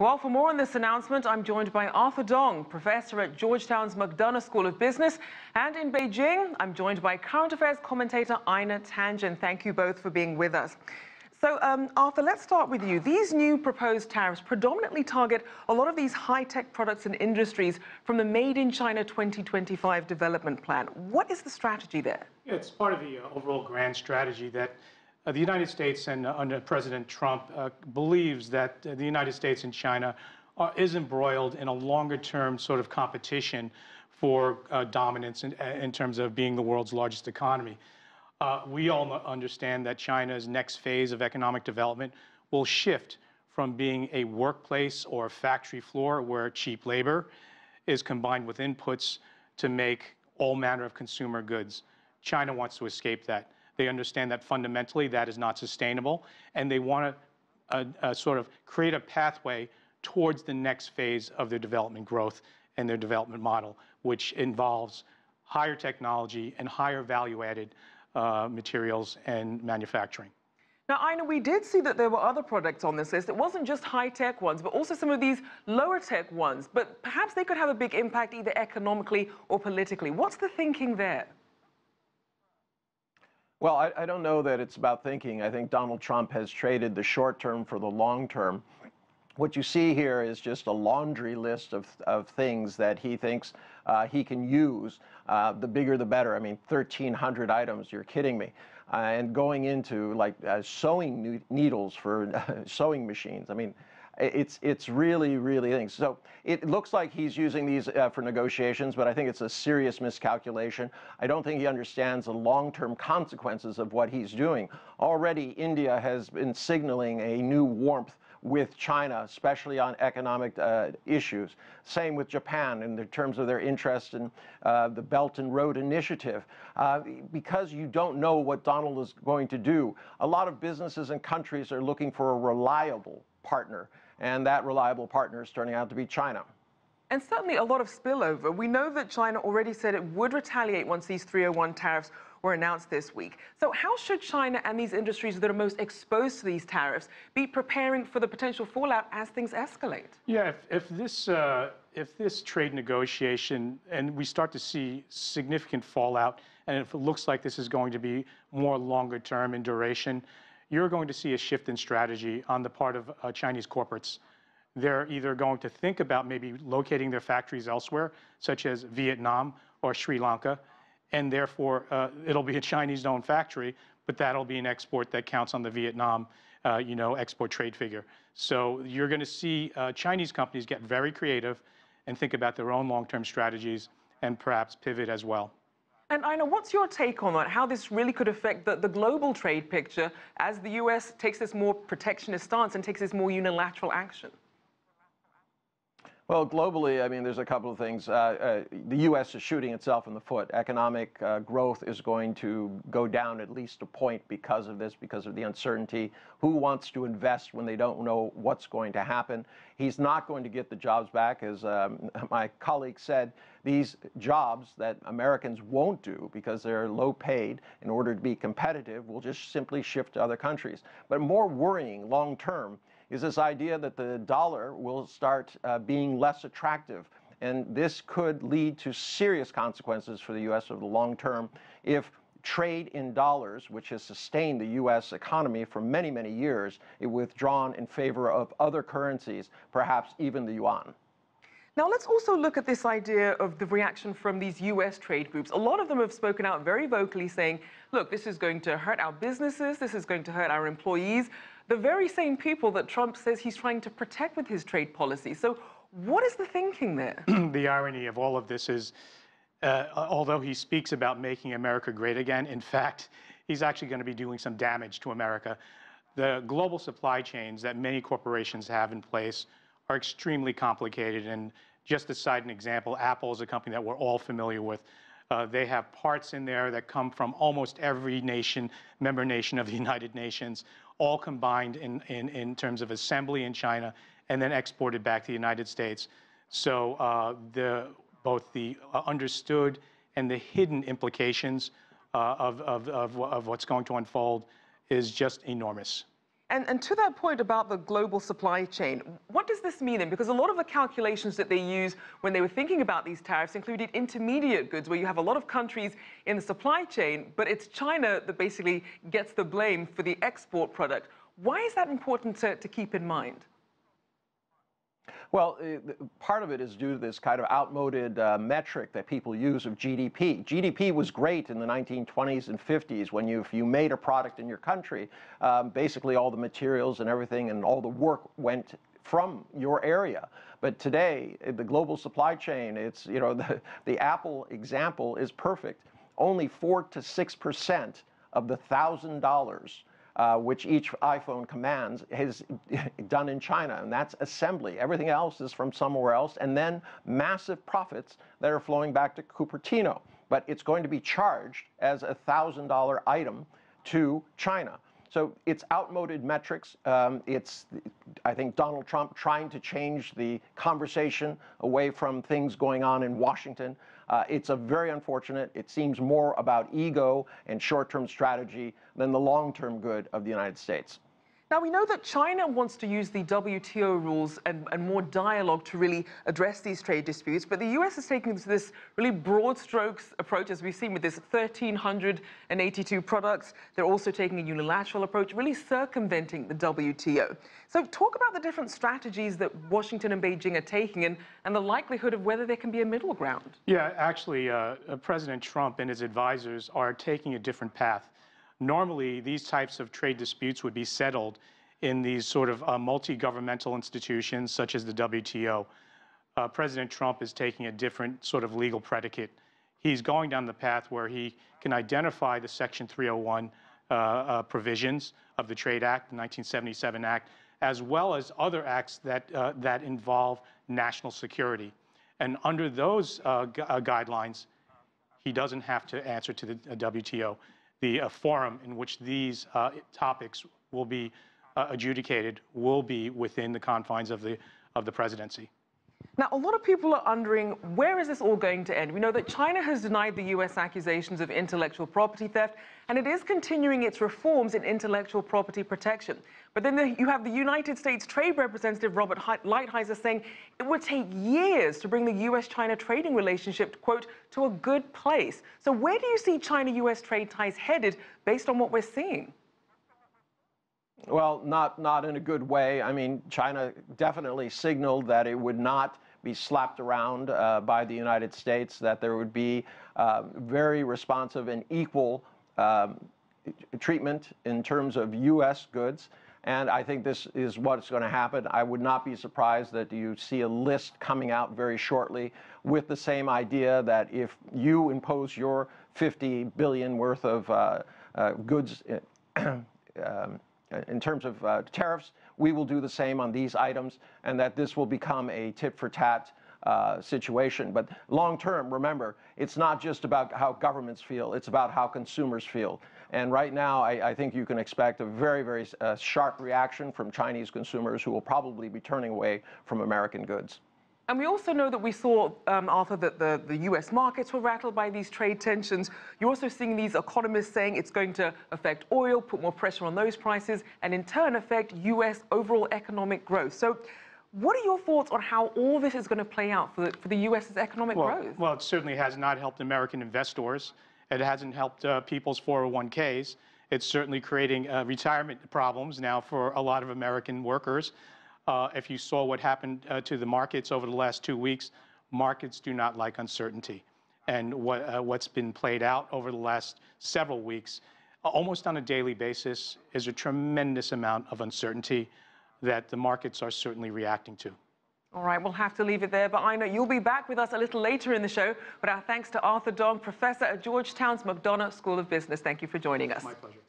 Well, for more on this announcement, I'm joined by Arthur Dong, professor at Georgetown's McDonough School of Business. And in Beijing, I'm joined by current affairs commentator Einar Tangen. Thank you both for being with us. So, Arthur, let's start with you. These new proposed tariffs predominantly target a lot of these high-tech products and industries from the Made in China 2025 development plan. What is the strategy there? Yeah, it's part of the overall grand strategy that the United States and under President Trump believes that the United States and China is embroiled in a longer-term sort of competition for dominance in terms of being the world's largest economy. We all understand that China's next phase of economic development will shift from being a workplace or a factory floor where cheap labor is combined with inputs to make all manner of consumer goods. China wants to escape that. They understand that fundamentally that is not sustainable, and they want to sort of create a pathway towards the next phase of their development growth and their development model, which involves higher technology and higher value-added materials and manufacturing. Now, Einar, we did see that there were other products on this list. It wasn't just high-tech ones, but also some of these lower-tech ones. But perhaps they could have a big impact either economically or politically. What's the thinking there? Well, I don't know that it's about thinking. I think Donald Trump has traded the short term for the long term. What you see here is just a laundry list of things that he thinks he can use. The bigger the better. I mean, 1,300 items, you're kidding me. And going into like sewing needles for sewing machines. I mean, it's really things. So it looks like he's using these for negotiations, but I think it's a serious miscalculation. I don't think he understands the long-term consequences of what he's doing. Already, India has been signaling a new warmth with China, especially on economic issues. Same with Japan in terms of their interest in the Belt and Road Initiative. Because you don't know what Donald is going to do, a lot of businesses and countries are looking for a reliable partner, and that reliable partner is turning out to be China. And certainly a lot of spillover. We know that China already said it would retaliate once these 301 tariffs were announced this week. So how should China and these industries that are most exposed to these tariffs be preparing for the potential fallout as things escalate? Yeah, if this trade negotiation and we start to see significant fallout, and if it looks like this is going to be more longer term in duration, you're going to see a shift in strategy on the part of Chinese corporates. They're either going to think about maybe locating their factories elsewhere, such as Vietnam or Sri Lanka, and therefore it'll be a Chinese-owned factory, but that'll be an export that counts on the Vietnam, export trade figure. So you're going to see Chinese companies get very creative and think about their own long-term strategies and perhaps pivot as well. And Einar, what's your take on that? How this really could affect the global trade picture as the U.S. takes this more protectionist stance and takes this more unilateral action? Well, globally, I mean, there's a couple of things. The U.S. is shooting itself in the foot. Economic growth is going to go down at least a point because of this, because of the uncertainty. Who wants to invest when they don't know what's going to happen? He's not going to get the jobs back. As my colleague said, these jobs that Americans won't do because they're low paid in order to be competitive will just simply shift to other countries. But more worrying long term is this idea that the dollar will start being less attractive. And this could lead to serious consequences for the U.S. over the long term if trade in dollars, which has sustained the U.S. economy for many years, is withdrawn in favor of other currencies, perhaps even the yuan. Now, let's also look at this idea of the reaction from these U.S. trade groups. A lot of them have spoken out very vocally saying, look, this is going to hurt our businesses, this is going to hurt our employees, the very same people that Trump says he's trying to protect with his trade policy. So what is the thinking there? The irony of all of this is, although he speaks about making America great again, in fact, he's actually going to be doing some damage to America. The global supply chains that many corporations have in place are extremely complicated. And just to cite an example, Apple is a company that we're all familiar with. They have parts in there that come from almost every nation, member nation of the United Nations, all combined in terms of assembly in China and then exported back to the United States. So both the understood and the hidden implications of what's going to unfold is just enormous. And to that point about the global supply chain, what does this mean then? Because a lot of the calculations that they use when they were thinking about these tariffs included intermediate goods, where you have a lot of countries in the supply chain, but it's China that basically gets the blame for the export product. Why is that important to keep in mind? Well, part of it is due to this kind of outmoded metric that people use of GDP. GDP was great in the 1920s and 50s when if you made a product in your country, basically all the materials and everything and all the work went from your area. But today, the global supply chain, it's, you know, the Apple example is perfect. Only 4 to 6% of the $1,000 which each iPhone commands is done in China, and that's assembly. Everything else is from somewhere else, and then massive profits that are flowing back to Cupertino. But it's going to be charged as a $1,000 item to China. So it's outmoded metrics. It's, I think, Donald Trump trying to change the conversation away from things going on in Washington. It's a very unfortunate. It seems more about ego and short-term strategy than the long-term good of the United States. Now, we know that China wants to use the WTO rules and more dialogue to really address these trade disputes, but the U.S. is taking this really broad strokes approach, as we've seen with this 1,382 products. They're also taking a unilateral approach, really circumventing the WTO. So talk about the different strategies that Washington and Beijing are taking and the likelihood of whether there can be a middle ground. Yeah, actually, President Trump and his advisors are taking a different path. Normally, these types of trade disputes would be settled in these sort of multi-governmental institutions, such as the WTO. President Trump is taking a different sort of legal predicate. He's going down the path where he can identify the Section 301 provisions of the Trade Act, the 1977 Act, as well as other acts that involve national security. And under those guidelines, he doesn't have to answer to the WTO. The forum in which these topics will be adjudicated will be within the confines of the presidency. Now, a lot of people are wondering, where is this all going to end? We know that China has denied the U.S. accusations of intellectual property theft, and it is continuing its reforms in intellectual property protection. But then you have the United States Trade Representative Robert Lighthizer saying it would take years to bring the U.S.-China trading relationship, quote, to a good place. So where do you see China-U.S. trade ties headed based on what we're seeing? Well, not in a good way. I mean, China definitely signaled that it would not be slapped around by the United States, that there would be very responsive and equal treatment in terms of U.S. goods. And I think this is what's going to happen. I would not be surprised that you see a list coming out very shortly with the same idea that if you impose your $50 billion worth of goods in terms of tariffs, we will do the same on these items, and that this will become a tit-for-tat situation. But long term, remember, it's not just about how governments feel, it's about how consumers feel. And right now, I think you can expect a very, very sharp reaction from Chinese consumers who will probably be turning away from American goods. And we also know that we saw, Arthur, that the U.S. markets were rattled by these trade tensions. You're also seeing these economists saying it's going to affect oil, put more pressure on those prices, and in turn affect U.S. overall economic growth. So what are your thoughts on how all this is going to play out for the U.S.'s economic growth? Well, it certainly has not helped American investors. It hasn't helped people's 401ks. It's certainly creating retirement problems now for a lot of American workers. If you saw what happened to the markets over the last 2 weeks, markets do not like uncertainty. And what's been played out over the last several weeks, almost on a daily basis, is a tremendous amount of uncertainty that the markets are certainly reacting to. All right, we'll have to leave it there, but I know you'll be back with us a little later in the show. But our thanks to Arthur Dong, professor at Georgetown's McDonough School of Business. Thank you for joining us. My pleasure.